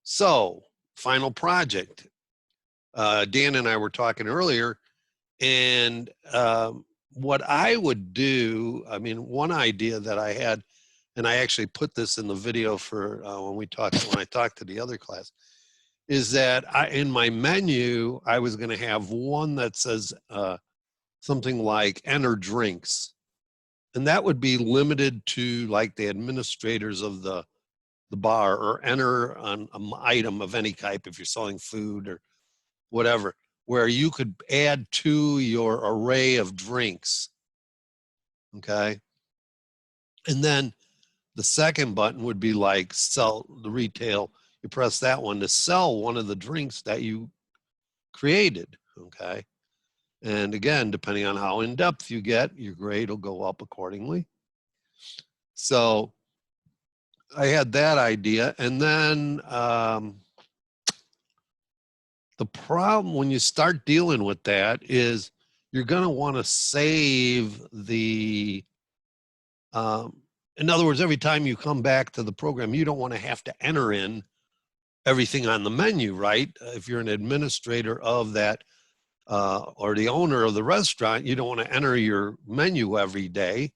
So, final project. Dan and I were talking earlier, and what I would do, I mean, one idea that I had, and I actually put this in the video for when I talked to the other class, is that in my menu, I was going to have one that says something like enter drinks. And that would be limited to like the administrators of the bar, or enter an item of any type if you're selling food or whatever, where you could add to your array of drinks. Okay. And then the second button would be like sell the retail. You press that one to sell one of the drinks that you created. Okay. And again, depending on how in depth you get, your grade will go up accordingly. So I had that idea. And then the problem when you start dealing with that is you're going to want to save the, in other words, every time you come back to the program, you don't want to have to enter in everything on the menu, right? If you're an administrator of that or the owner of the restaurant, you don't want to enter your menu every day.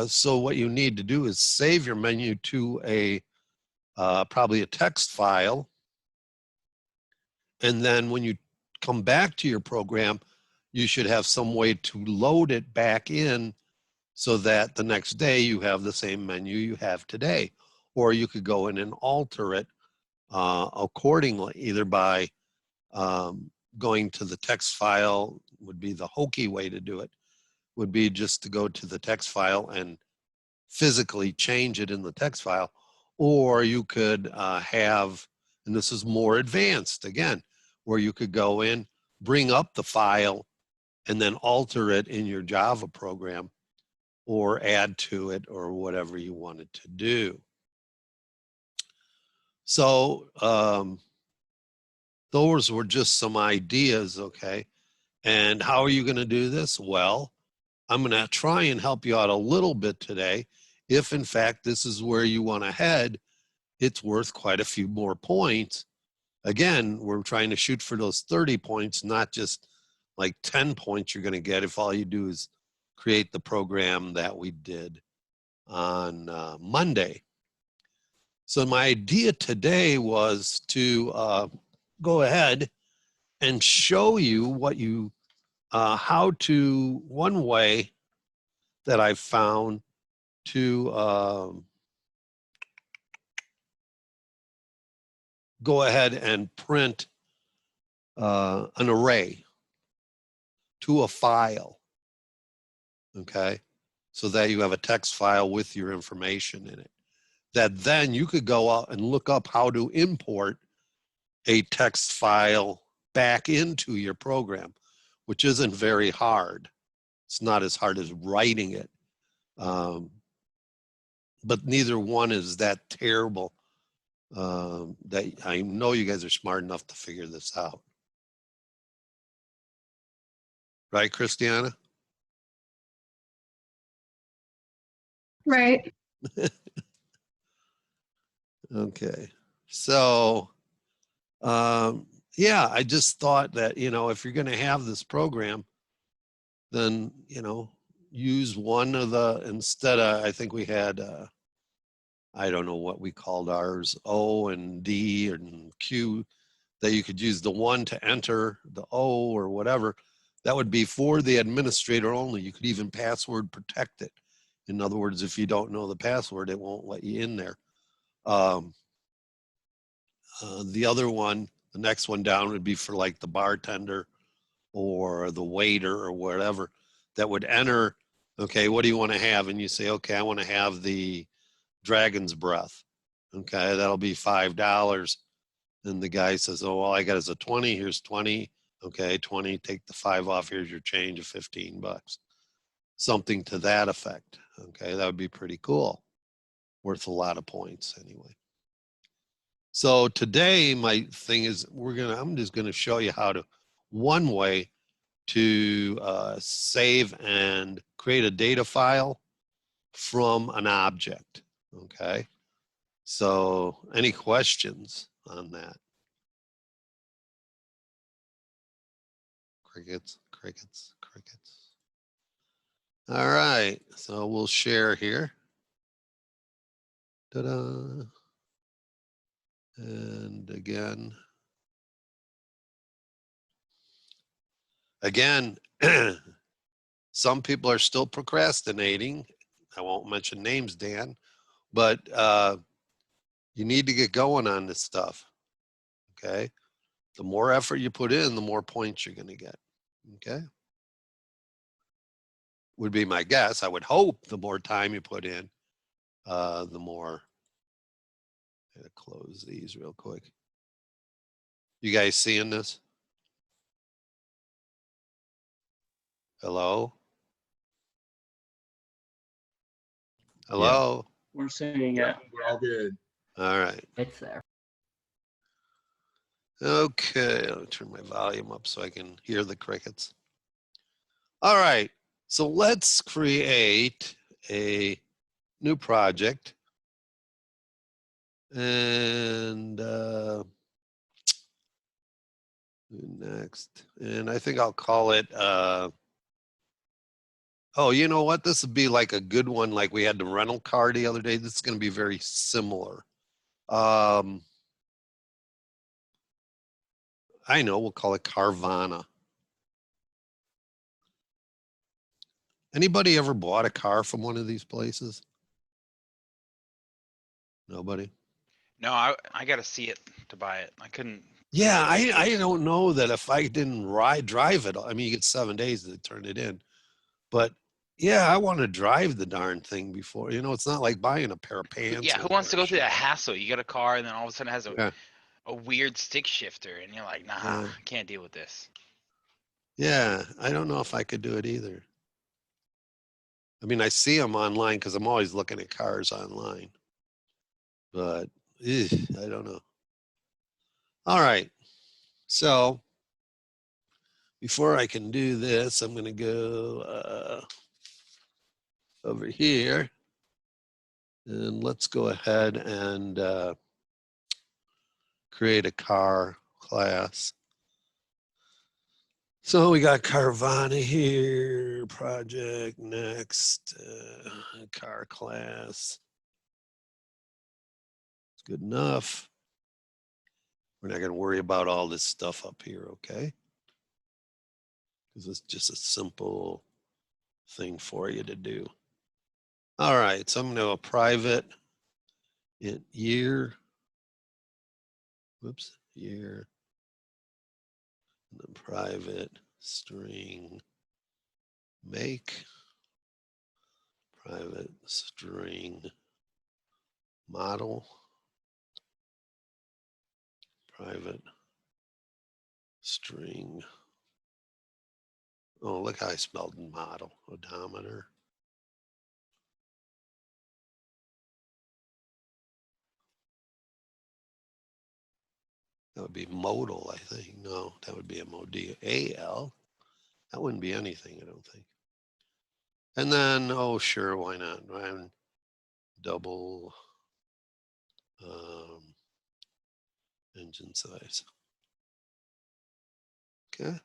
So what you need to do is save your menu to a probably a text file. And then when you come back to your program, you should have some way to load it back in so that the next day you have the same menu you have today. Or you could go in and alter it accordingly, either by going to the text file would be the hokey way to do it, would be just to go to the text file and physically change it in the text file. Or you could have, and this is more advanced again, where you could go in, bring up the file, and then alter it in your Java program or add to it or whatever you wanted to do. So those were just some ideas, okay? And how are you going to do this? Well, I'm going to try and help you out a little bit today. If in fact this is where you want to head, it's worth quite a few more points. Again, we're trying to shoot for those 30 points, not just like 10 points you're going to get if all you do is create the program that we did on Monday. So my idea today was to go ahead and show you what you, how to, one way that I've found to go ahead and print an array to a file, okay? So that you have a text file with your information in it. That then you could go out and look up how to import a text file back into your program, which isn't very hard. It's not as hard as writing it. But neither one is that terrible that I know you guys are smart enough to figure this out. Right, Christiana? Right. Okay. So, yeah, I just thought that, you know, if you're going to have this program, then, you know, use one of the, instead of, I think we had, I don't know what we called ours, O and D and Q, that you could use the one to enter the O or whatever. That would be for the administrator only. You could even password protect it. In other words, if you don't know the password, it won't let you in there. The other one, the next one down would be for like the bartender or the waiter or whatever that would enter, okay, what do you want to have? And you say, okay, I want to have the dragon's breath. Okay, that'll be $5. And the guy says, oh, all I got is a 20, here's 20. Okay, 20, take the 5 off, here's your change of 15 bucks. Something to that effect. Okay, that would be pretty cool. Worth a lot of points anyway. So today my thing is I'm just gonna show you how to, one way to save and create a data file from an object, okay? So any questions on that. Crickets, crickets, crickets. All right, so we'll share here. Ta-da. And again, some people are still procrastinating. I won't mention names, Dan, but you need to get going on this stuff, okay? The more effort you put in, the more points you're gonna get, okay? Would be my guess. I would hope the more time you put in, the more. I'm gonna close these real quick. You guys seeing this? Hello? Hello? We're seeing it. We're all good. All right. It's there. Okay, I'll turn my volume up so I can hear the crickets. All right, so let's create a new project. And next, and I think I'll call it, oh, you know what? This would be like a good one, like we had the rental car the other day. This is going to be very similar. I know, we'll call it Carvana. Anybody ever bought a car from one of these places? Nobody? No, I got to see it to buy it. I couldn't. Yeah, I don't know that if I didn't drive it, I mean, you get 7 days to turn it in. But yeah, I want to drive the darn thing before, you know, it's not like buying a pair of pants. Yeah, who wants to go through that hassle? You get a car and then all of a sudden it has Yeah. a weird stick shifter and you're like, nah, Yeah. I can't deal with this. Yeah, I don't know if I could do it either. I mean, I see them online because I'm always looking at cars online. But I don't know. All right. So before I can do this, I'm going to go over here. And let's go ahead and create a car class. So we got Carvana here, project next, car class. It's good enough. We're not going to worry about all this stuff up here, okay? Because it's just a simple thing for you to do. All right, so I'm going to go private year. Whoops, year. And then private string make. Private string model. Private string. Oh, look how I spelled model. Odometer. That would be modal, I think. No, that would be a AL. That wouldn't be anything, I don't think. And then, oh, sure, why not? Double engine size. Okay.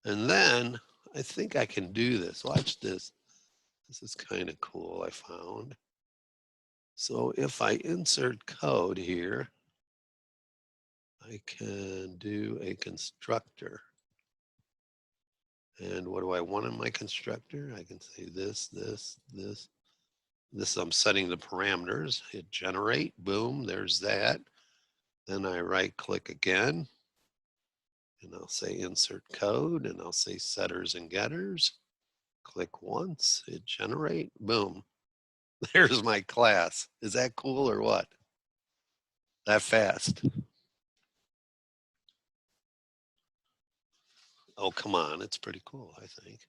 And then I think I can do this. Watch this. This is kind of cool, I found. So if I insert code here, I can do a constructor. And what do I want in my constructor? I can say this. I'm setting the parameters. Hit generate, boom, there's that. Then I right click again. And I'll say insert code, and I'll say setters and getters. Click once, hit generate, boom. There's my class. Is that cool or what? That fast? Oh, come on, it's pretty cool, I think.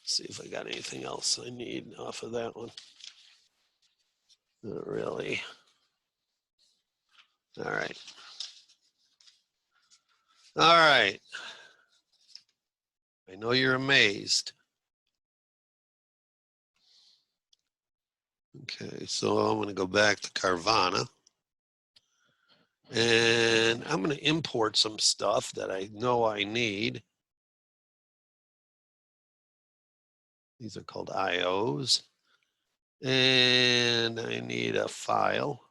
See if I got anything else I need off of that one. Not really. All right. All right. I know you're amazed. Okay, so I'm going to go back to Carvana. And I'm going to import some stuff that I know I need. These are called IOs. And I need a file.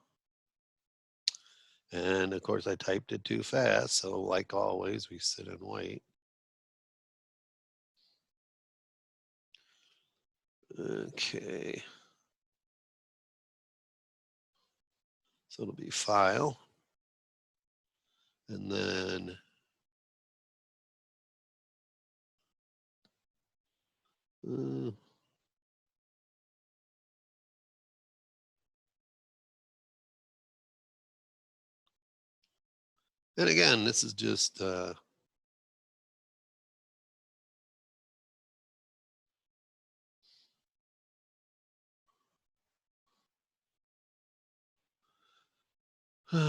And of course, I typed it too fast. So like always, we sit and wait. Okay. So it'll be file. And then and again, this is just oh, you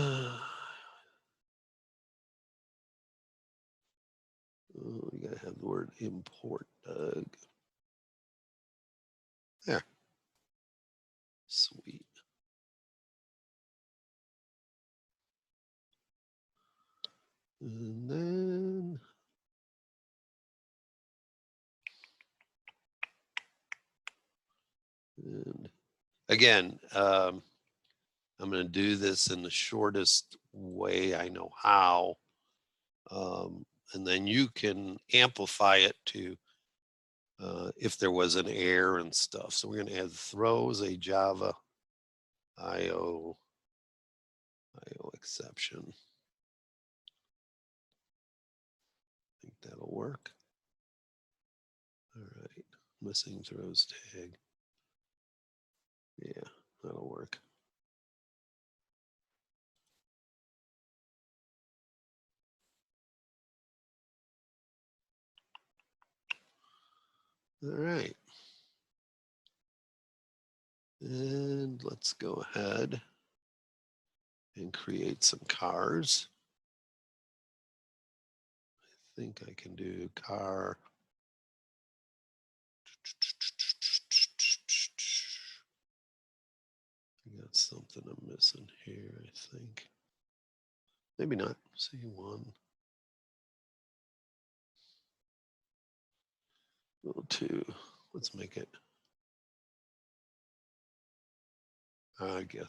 gotta have the word import, Doug. There. Sweet. And then and again, I'm going to do this in the shortest way I know how. And then you can amplify it to if there was an error and stuff. So we're going to add throws a Java IO exception. I think that'll work. All right, missing throws tag. Yeah, that'll work. All right. And let's go ahead and create some cars. I think I can do car. I got something I'm missing here, I think. Maybe not. C1. Little 2. Let's make it. I guess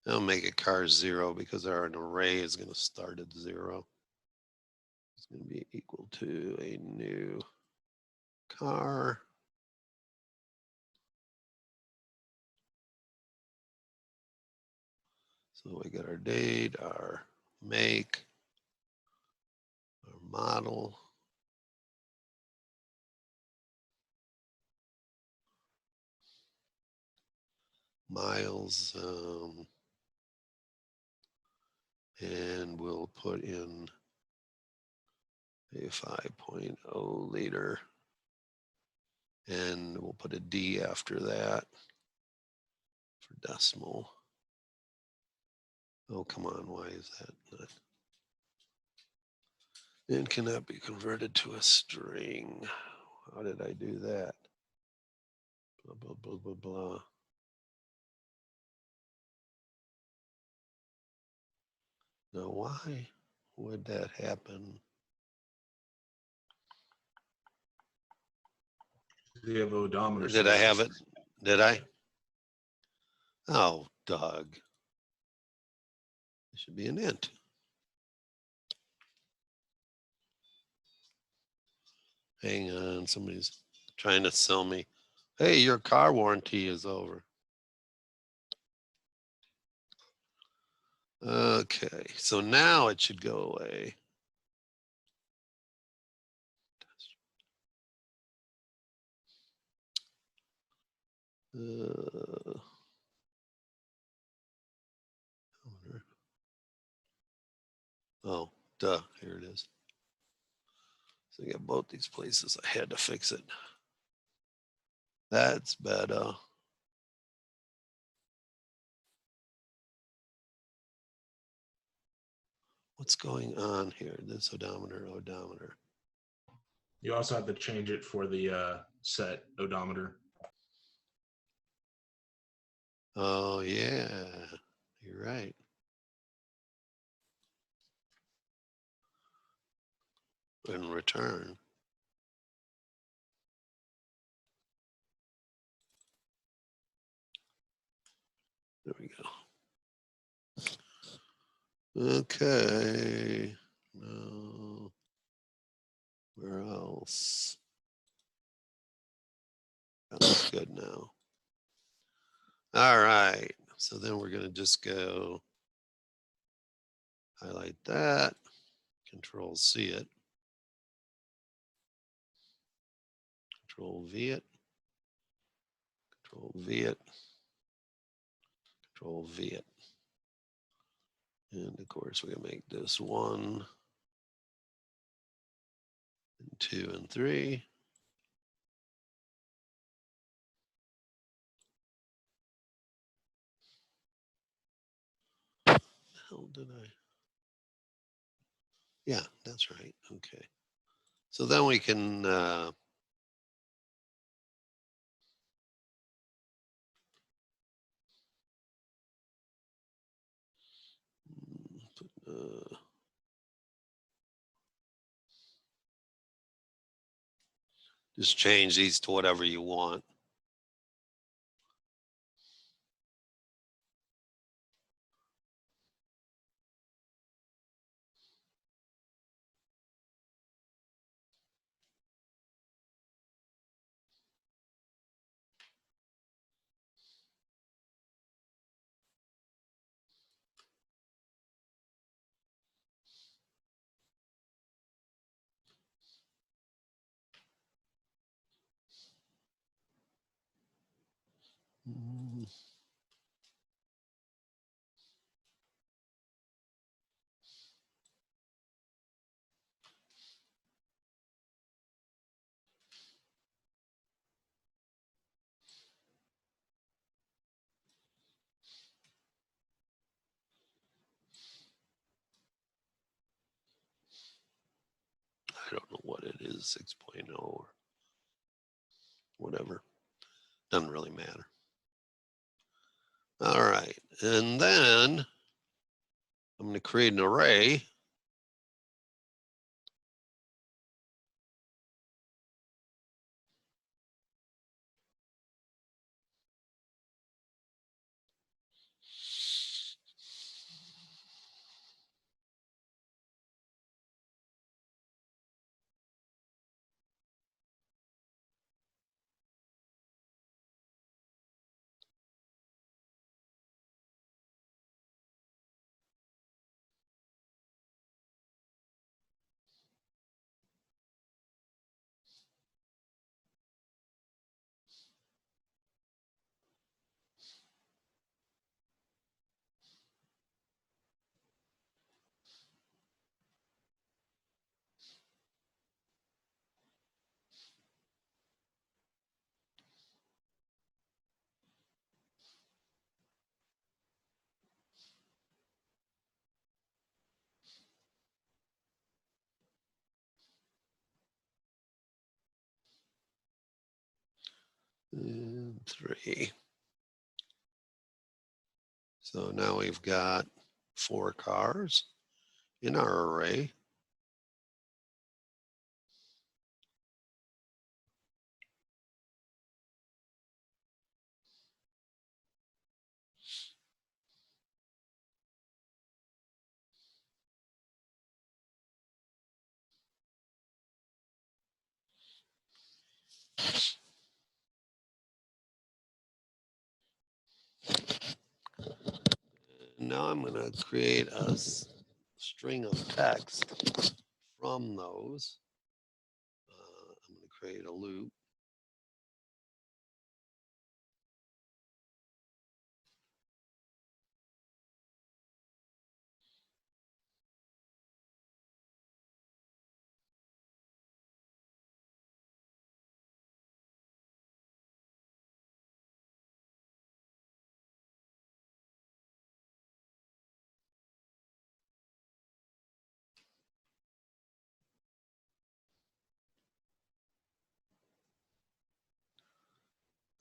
I'll make it car 0 because our array is going to start at 0. It's going to be equal to a new car. So we got our date, our make, our model. Miles, and we'll put in a 5.0 liter, and we'll put a D after that for decimal. Oh, come on, why is that not? And cannot be converted to a string. How did I do that? Blah, blah, blah, blah, blah. Now, why would that happen? You have odometer. Did I have it? Did I? Oh, Doug. It should be an int. Hang on, somebody's trying to sell me. Hey, your car warranty is over. Okay, so now it should go away. Oh, duh, here it is. So I got both these places. I had to fix it. That's better. What's going on here? This odometer. You also have to change it for the set odometer. Oh, yeah, you're right. In return. There we go. Okay. No. Where else? That's good now. All right. So then we're going to just go highlight that, Control C it, Control V it, Control V it, Control V it. And of course, we're going to make this 1, and 2, and 3. Hell did I? Yeah, that's right. Okay. So then we can just change these to whatever you want. Mm. I don't know what it is, 6.0 or whatever. Doesn't really matter. All right. And then I'm going to create an array. And 3. So now we've got 4 cars in our array. And now I'm going to create a string of text from those. I'm going to create a loop.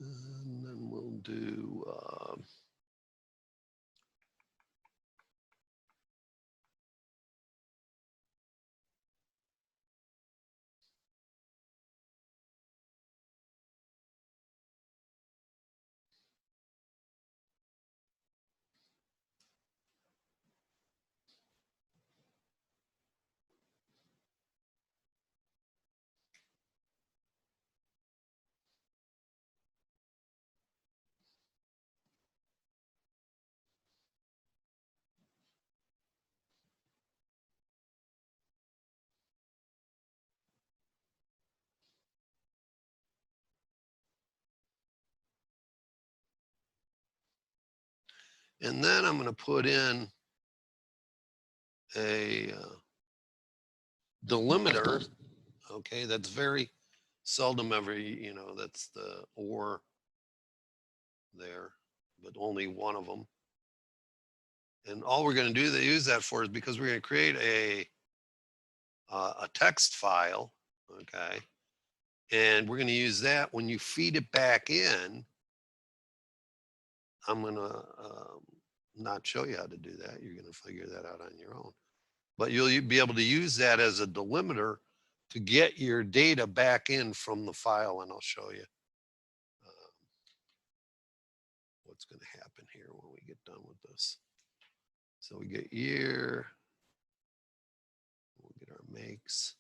And then we'll do And then I'm going to put in a delimiter. Okay, that's very seldom ever, that's the or there, but only one of them. And all we're going to do to use that for is because we're going to create a text file, okay? And we're going to use that. When you feed it back in, I'm going to not show you how to do that. You're going to figure that out on your own. But you'll be able to use that as a delimiter to get your data back in from the file, and I'll show you what's going to happen here when we get done with this. So we get year, we'll get our makes.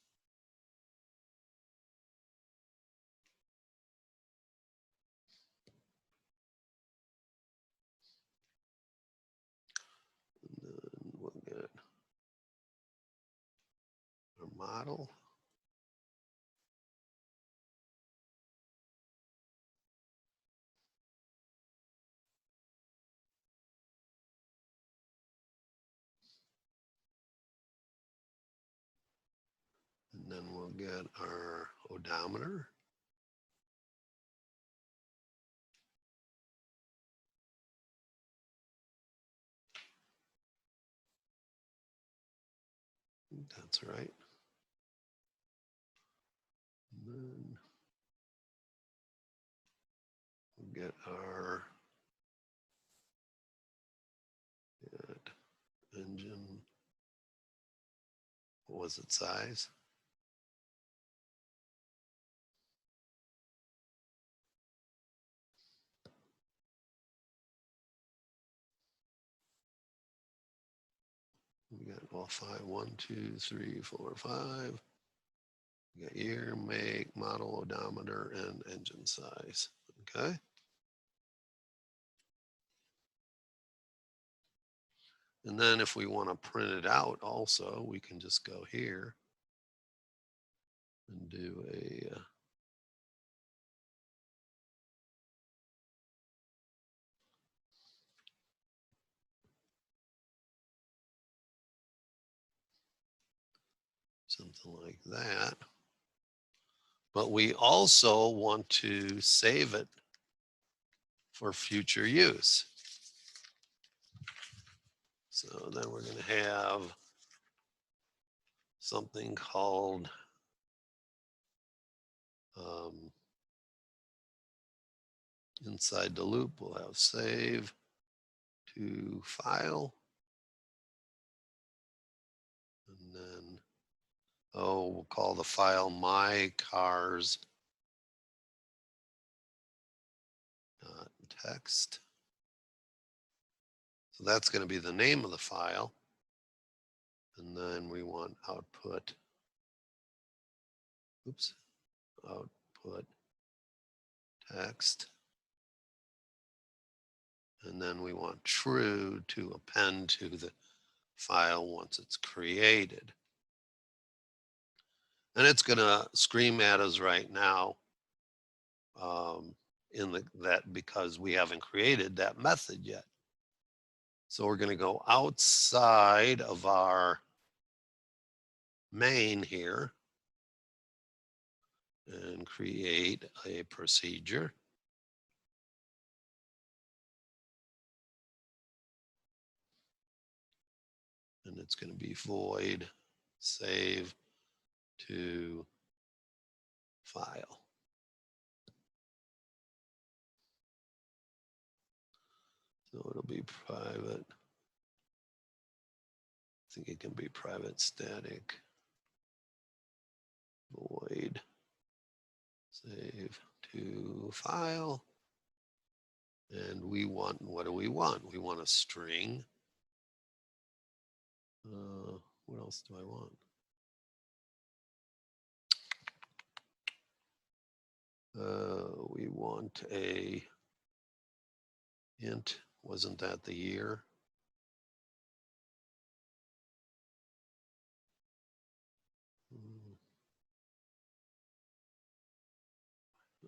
And then we'll get our model. And then we'll get our odometer. That's right. And then we'll get our engine. What was its size? We got all five, 1, 2, 3, 4, 5. We got year, make, model, odometer, and engine size. Okay. And then if we want to print it out also, we can just go here and do a something like that. But we also want to save it for future use. So then we're going to have something called inside the loop. We'll have save to file. And then, we'll call the file my cars text. So that's going to be the name of the file. And then we want output. Oops. Output text. And then we want true to append to the file once it's created. And it's going to scream at us right now that because we haven't created that method yet. So we're going to go outside of our main here and create a procedure. And it's going to be void save to file. So it'll be private. I think it can be private static void save to file. And we want, what do we want? We want a string. What else do I want? We want a int. Wasn't that the year?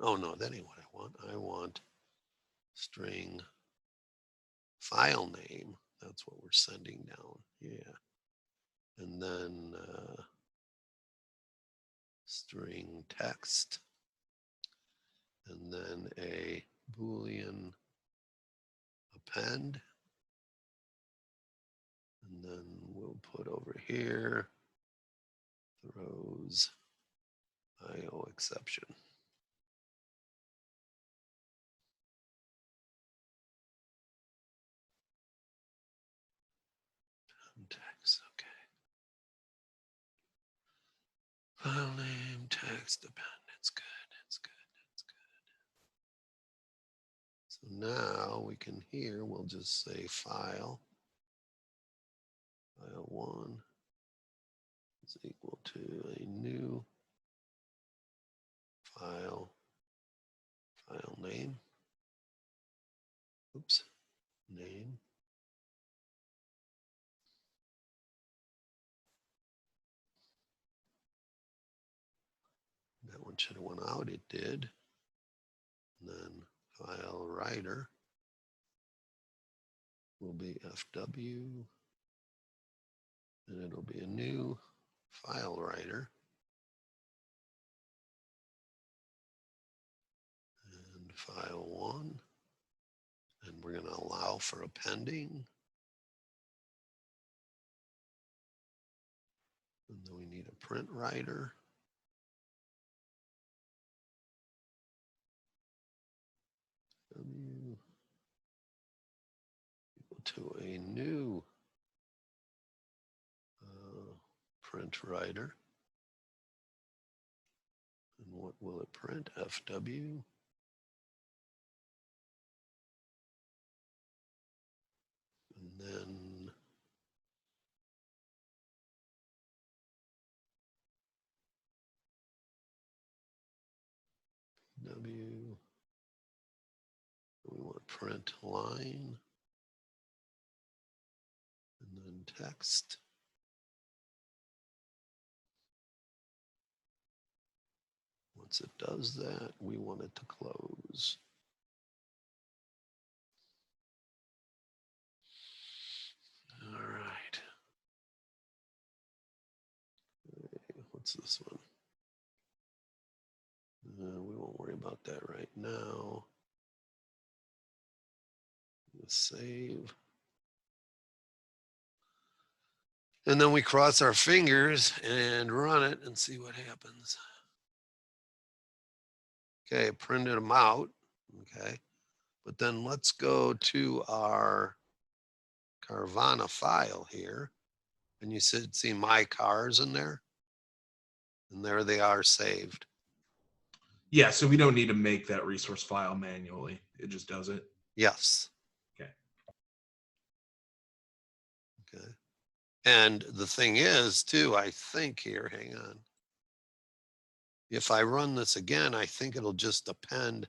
Oh no, that ain't what I want. I want string file name. That's what we're sending down. Yeah. And then string text. And then a Boolean append. And then we'll put over here throws IO exception. Text, okay. File name, text, append. It's good. It's good. It's good. So now we can here, we'll just say file 1 is equal to a new file name. Oops, name. That one should have went out, it did. And then file writer will be FW, and it'll be a new file writer. And file 1, and we're going to allow for appending. And then we need a print writer. W equal to a new print writer. And what will it print? FW. And then W. We want print line. And then text. Once it does that, we want it to close. All right. Okay, what's this one? We won't worry about that right now. Save. And then we cross our fingers and run it and see what happens. Okay, printed them out. Okay, but then let's go to our Carvana file here. And you should see my cars in there. And there they are saved. Yeah, so we don't need to make that resource file manually. It just does it. Yes. Okay. Okay. And the thing is, too, I think here, hang on. If I run this again, I think it'll just append.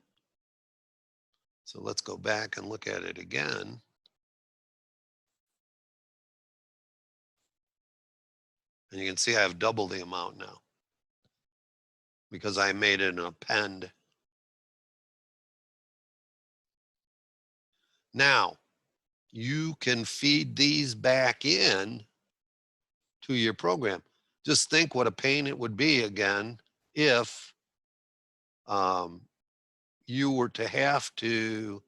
So let's go back and look at it again. And you can see I have double the amount now because I made it an append. Now, you can feed these back in to your program. Just think what a pain it would be again if you were to have to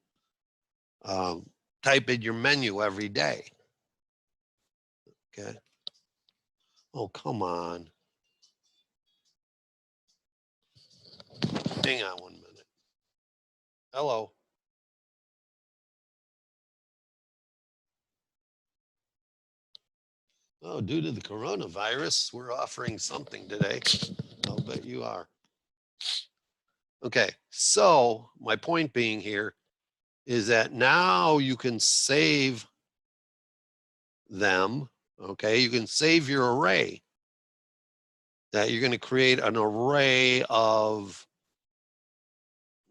type in your menu every day. Okay. Oh, come on. Hang on 1 minute. Hello. Oh, due to the coronavirus, we're offering something today. I'll bet you are. Okay, so my point being here is that now you can save them. Okay, you can save your array. That you're going to create an array of,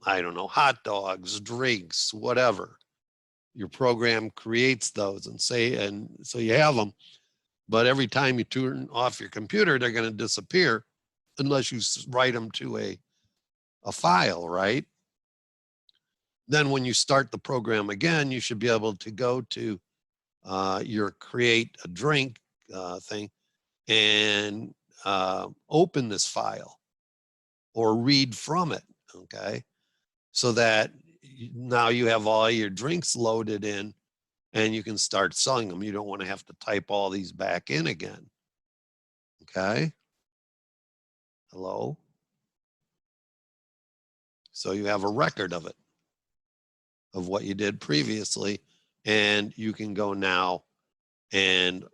I don't know, hot dogs, drinks, whatever. Your program creates those and so you have them. But every time you turn off your computer, they're going to disappear unless you write them to a file, right? then when you start the program again, you should be able to go to your create a drink thing and open this file or read from it, okay? So that now you have all your drinks loaded in and you can start selling them. You don't want to have to type all these back in again, okay? Hello? So you have a record of it, of what you did previously, and you can go now and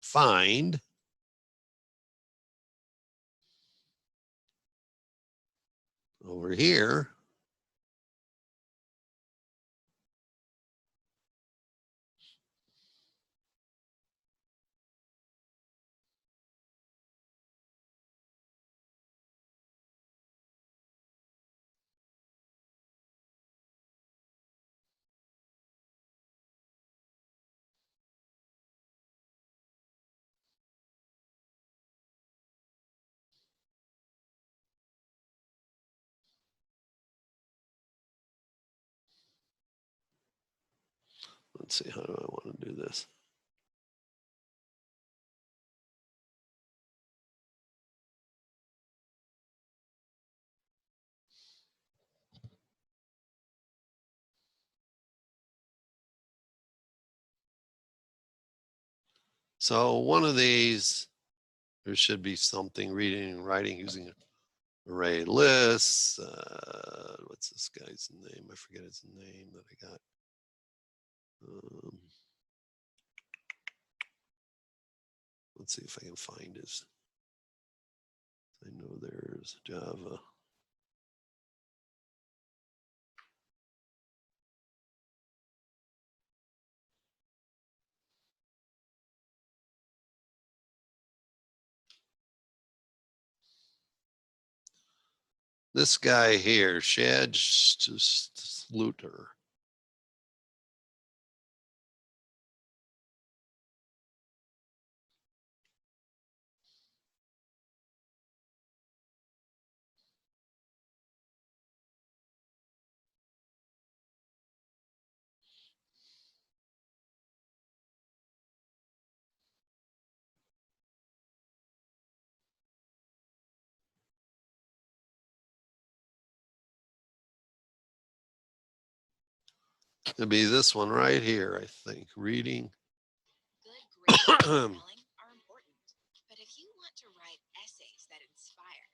find over here. Let's see, how do I want to do this? So one of these, there should be something reading and writing using array lists. What's this guy's name? I forget his name that I got. Let's see if I can find his. I know there's Java. This guy here, Shad Sluter. It'll be this one right here, I think. Reading. Good grades and spelling are important, but if you want to write essays that inspire.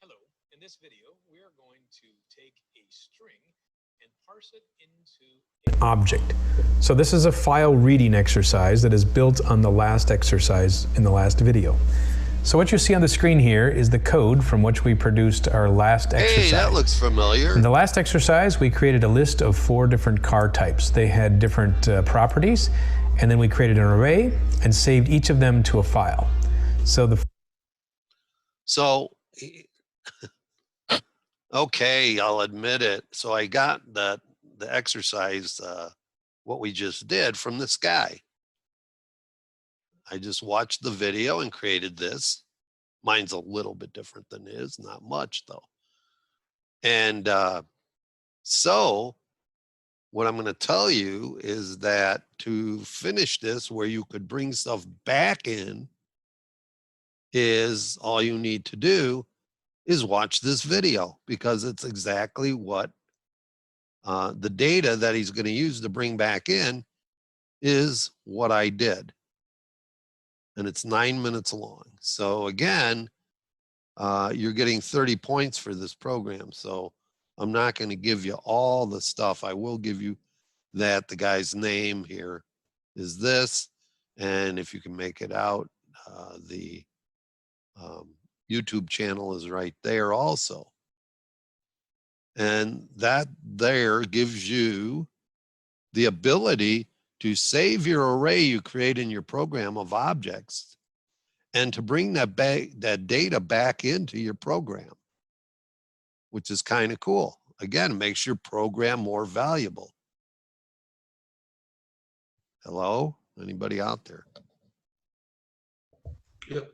Hello, in this video, we are going to take a string and parse it into an object. So this is a file reading exercise that is built on the last exercise in the last video. So what you see on the screen here is the code from which we produced our last exercise. Hey, that looks familiar. In the last exercise, we created a list of 4 different car types. They had different properties, and then we created an array and saved each of them to a file. So, okay, I'll admit it. So I got the exercise, what we just did from this guy. I just watched the video and created this. Mine's a little bit different than his, not much though. And so what I'm going to tell you is that to finish this, where you could bring stuff back in, is all you need to do is watch this video, because it's exactly what the data that he's going to use to bring back in is what I did. And it's 9 minutes long. So again, you're getting 30 points for this program. So I'm not going to give you all the stuff. I will give you that the guy's name here is this. And if you can make it out, the YouTube channel is right there also. And that there gives you the ability to save your array you create in your program of objects and to bring that data back into your program, which is kind of cool. Again, it makes your program more valuable. Hello? Anybody out there? Yep.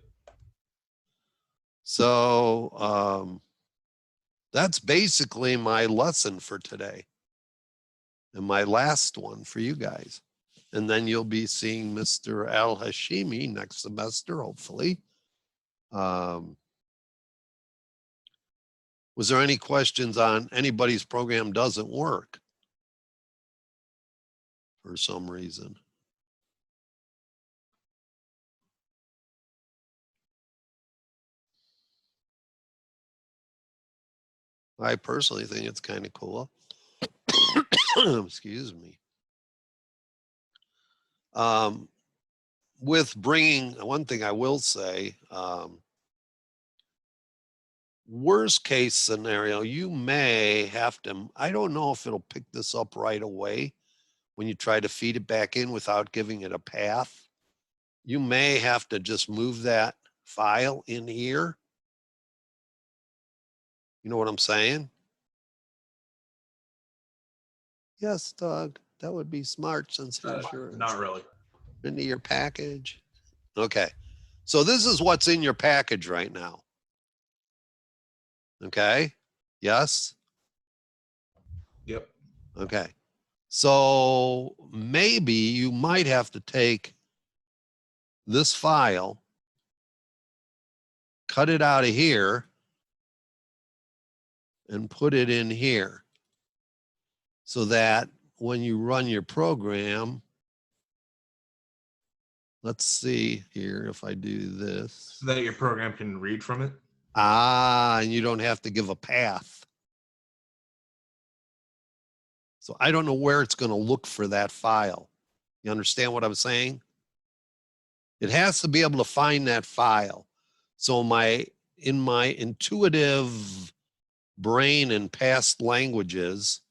So that's basically my lesson for today. And my last one for you guys. And then you'll be seeing Mr. Al-Hashimi next semester, hopefully. Was there any questions on anybody's program doesn't work for some reason? I personally think it's kind of cool. Excuse me. With bringing, one thing I will say, worst case scenario, you may have to, I don't know if it'll pick this up right away when you try to feed it back in without giving it a path. You may have to just move that file in here. You know what I'm saying? Yes, Doug, that would be smart since you're Not really. into your package. Okay, so this is what's in your package right now. Okay, yes? Yep. Okay, so maybe you might have to take this file, cut it out of here, and put it in here so that when you run your program, let's see here if I do this. So that your program can read from it. And you don't have to give a path. So I don't know where it's going to look for that file. You understand what I'm saying? It has to be able to find that file. So in my intuitive brain and past languages,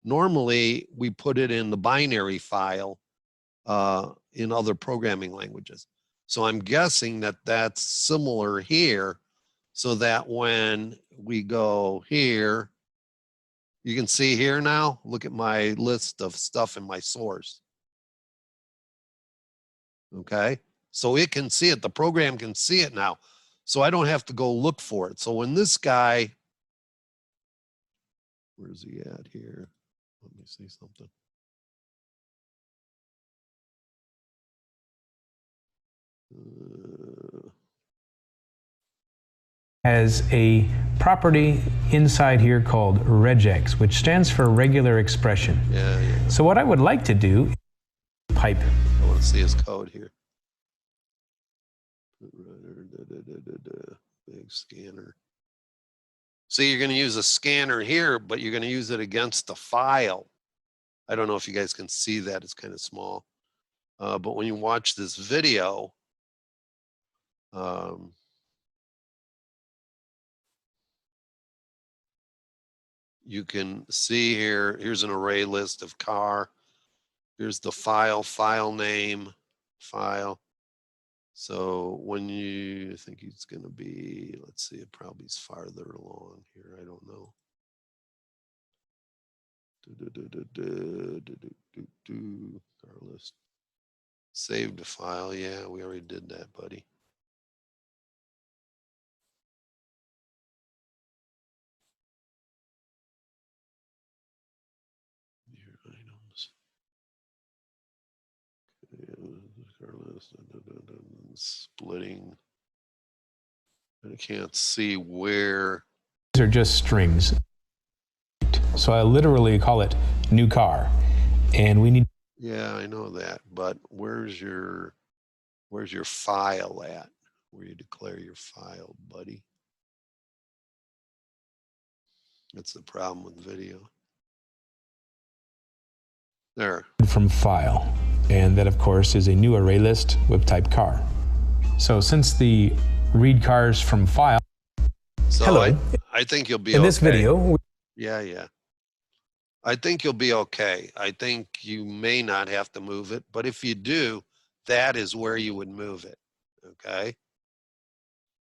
normally we put it in the binary file in other programming languages. So I'm guessing that that's similar here, so that when we go here, you can see here now, look at my list of stuff in my source. Okay, so it can see it, the program can see it now. So I don't have to go look for it. So when this guy, where's he at here? Let me see something. Has a property inside here called regex, which stands for regular expression. Yeah. So what I would like to do is pipe. I want to see his code here. Big scanner. See, you're going to use a scanner here, but you're going to use it against the file. I don't know if you guys can see that. It's kind of small. But when you watch this video, you can see here, here's an array list of car. Here's the file name, file. So when you think he's going to be, let's see, it probably is farther along here. I don't know. Car list. Save the file. Yeah, we already did that, buddy. Your items. Car list. Splitting. I can't see where. These are just strings. So I literally call it new car. And we need. Yeah, I know that, but where's your file at? Where you declare your file, buddy? That's the problem with video. There. From file. And that, of course, is a new array list with type car. So since the read cars from file. So hello. I think you'll be in okay. this video. Yeah. I think you'll be okay. I think you may not have to move it, but if you do, that is where you would move it. Okay.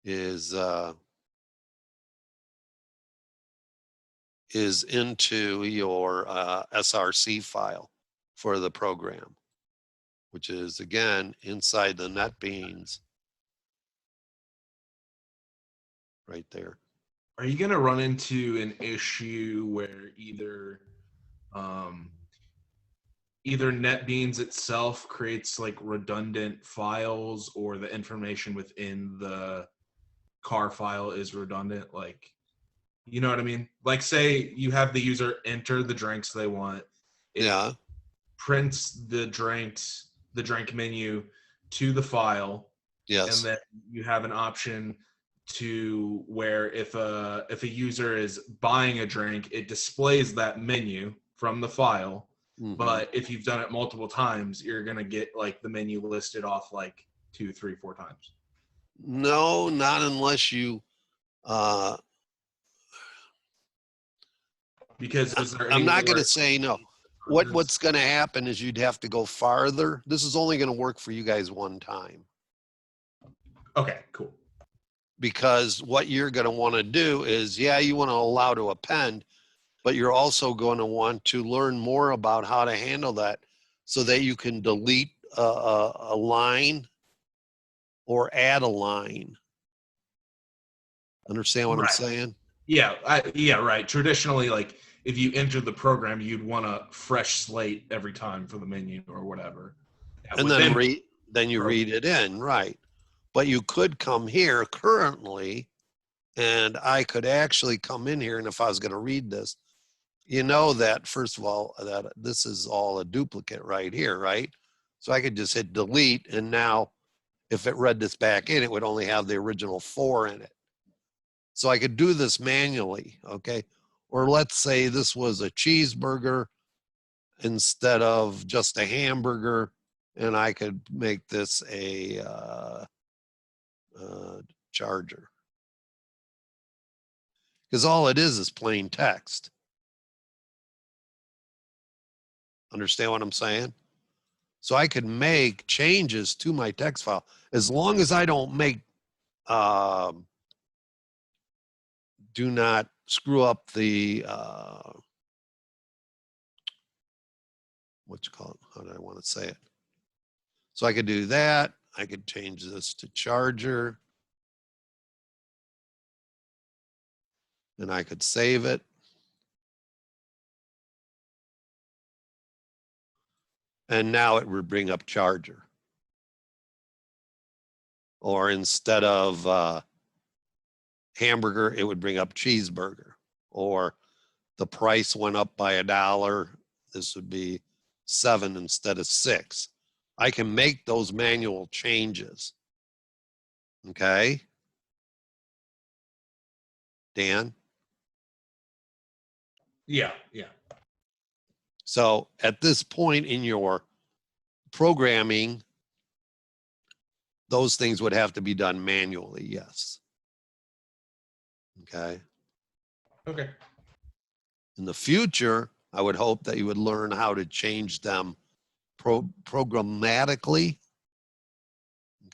Is into your SRC file for the program, which is again inside the NetBeans right there. are you going to run into an issue where either NetBeans itself creates like redundant files, or the information within the car file is redundant? Like, you know what I mean? Like, say you have the user enter the drinks they want. It Yeah. prints the drink menu to the file, Yes. and then you have an option to where if a user is buying a drink, it displays that menu from the file. Mhm. But if you've done it multiple times, you're gonna get like the menu listed off like 2, 3, 4 times. No, not unless you. Because is there I'm any not going to where- say no. What's going to happen is you'd have to go farther. This is only going to work for you guys one time, Okay, cool. because what you're going to want to do is, yeah, you want to allow to append, but you're also going to want to learn more about how to handle that so that you can delete a line or add a line. Understand what I'm Right. saying? Yeah, right. Traditionally, like if you enter the program, you'd want a fresh slate every time for the menu or whatever. Yeah, And within- then you read it in, right? But you could come here currently, and I could actually come in here, and if I was going to read this, you know that first of all that this is all a duplicate right here, right? So I could just hit delete, and now if it read this back in, it would only have the original 4 in it. So I could do this manually, okay? Or let's say this was a cheeseburger instead of just a hamburger, and I could make this a charger. Because all it is plain text. Understand what I'm saying? So I could make changes to my text file as long as I don't make, do not screw up the, what you call it? How do I want to say it? So I could do that. I could change this to charger. And I could save it. And now it would bring up charger. Or instead of hamburger, it would bring up cheeseburger. Or the price went up by $1. This would be 7 instead of 6. I can make those manual changes. Okay. Dan? Yeah. So at this point in your programming, those things would have to be done manually, yes. Okay. Okay. In the future, I would hope that you would learn how to change them programmatically.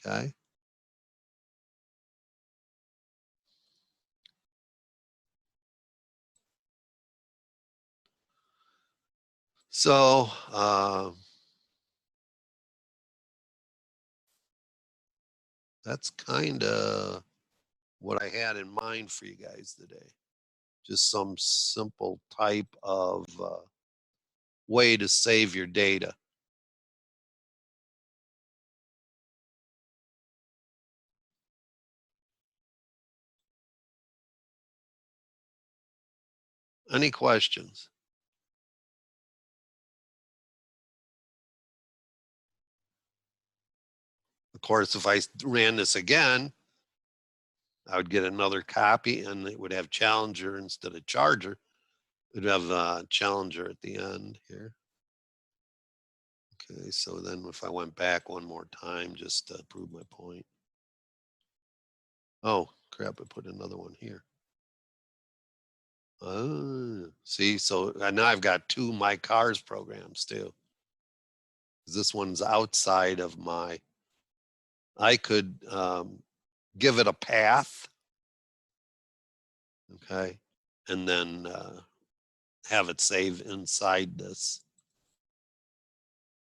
Okay. So, that's kind of what I had in mind for you guys today. Just some simple type of way to save your data. Any questions? Of course, if I ran this again, I would get another copy, and it would have Challenger instead of Charger. It would have Challenger at the end here. Okay, so then if I went back one more time just to prove my point. Oh, crap, I put another one here. See, so now I've got 2 My Cars programs too. This one's outside of my, I could give it a path, okay, and then have it save inside this.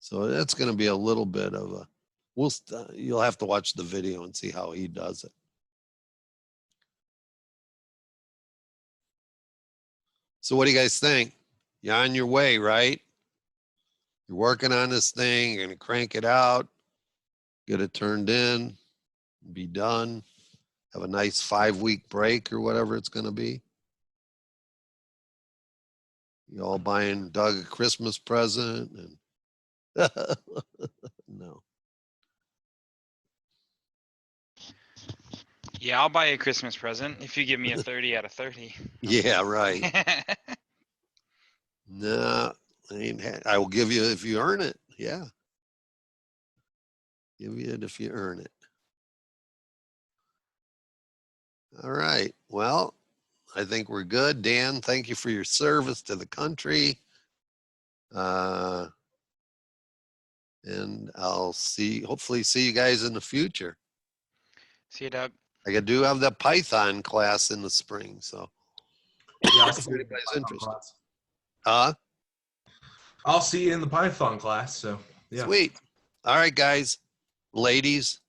So that's going to be a little bit of a, you'll have to watch the video and see how he does it. So what do you guys think? You're on your way, right? You're working on this thing, you're gonna crank it out, get it turned in, be done, have a nice 5-week break or whatever it's gonna be. You all buying Doug a Christmas present and no. Yeah, I'll buy you a Christmas present if you give me a 30 out of 30. Yeah, right. No, I will give you if you earn it. Yeah. Give you it if you earn it. All right. Well, I think we're good. Dan, thank you for your service to the country. And I'll hopefully see you guys in the future. See you, Doug. I do have the Python class in the spring, so Yeah, I'll if see you in the anybody's Python interested. class. I'll see you in the Python class. So yeah. Sweet. All right, guys, ladies.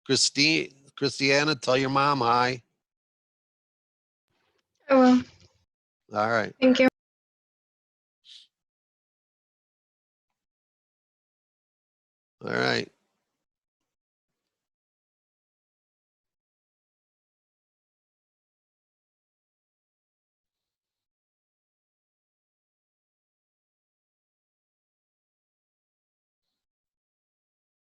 Christiana, tell your mom hi. I will. All right. Thank you. All right.